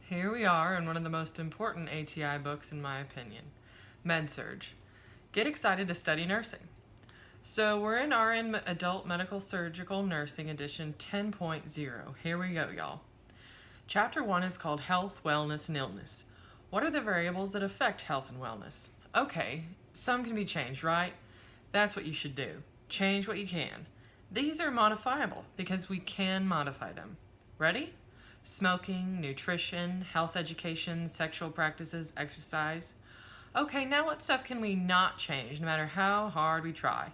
Here we are in one of the most important ATI books in my opinion, Surg. Get excited to study nursing. So we're in RN Adult Medical Surgical Nursing Edition 10.0. Here we go, y'all. Chapter 1 is called Health, Wellness, and Illness. What are the variables that affect health and wellness? Okay, some can be changed, right? That's what you should do. Change what you can. These are modifiable because we can modify them. Ready? Smoking, nutrition, health education, sexual practices, exercise. Okay, now what stuff can we not change no matter how hard we try?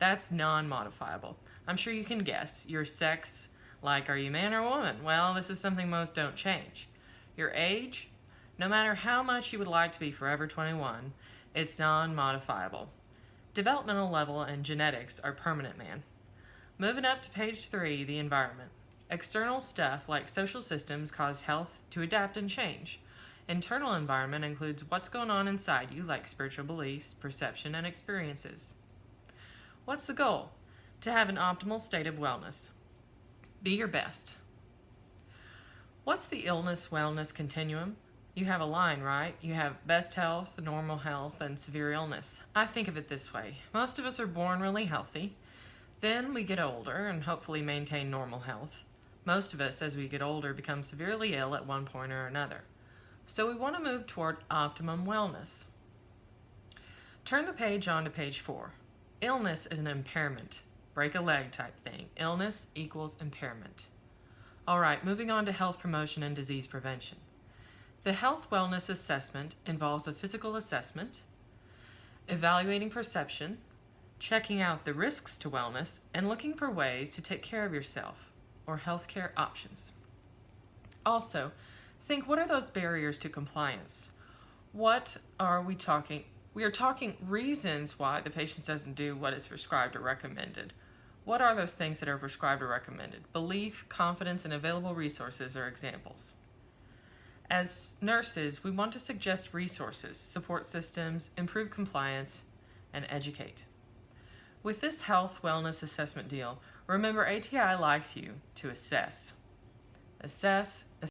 That's non-modifiable. I'm sure you can guess. Your sex, like are you man or woman? Well, this is something most don't change. Your age, no matter how much you would like to be forever 21, it's non-modifiable. Developmental level and genetics are permanent, man. Moving up to page 3, the environment. External stuff like social systems cause health to adapt and change. Internal environment includes what's going on inside you, like spiritual beliefs, perception, and experiences. What's the goal? To have an optimal state of wellness. Be your best. What's the illness-wellness continuum? You have a line, right? You have best health, normal health, and severe illness. I think of it this way. Most of us are born really healthy. Then we get older and hopefully maintain normal health. Most of us, as we get older, become severely ill at one point or another. So we want to move toward optimum wellness. Turn the page on to page 4. Illness is an impairment. Break a leg type thing. Illness equals impairment. Alright, moving on to health promotion and disease prevention. The health wellness assessment involves a physical assessment, evaluating perception, checking out the risks to wellness, and looking for ways to take care of yourself or healthcare options. Also, think, what are those barriers to compliance? What are we talking? We are talking reasons why the patient doesn't do what is prescribed or recommended. What are those things that are prescribed or recommended? Belief, confidence, and available resources are examples. As nurses, we want to suggest resources, support systems, improve compliance, and educate. With this health wellness assessment deal, remember ATI likes you to assess. Assess,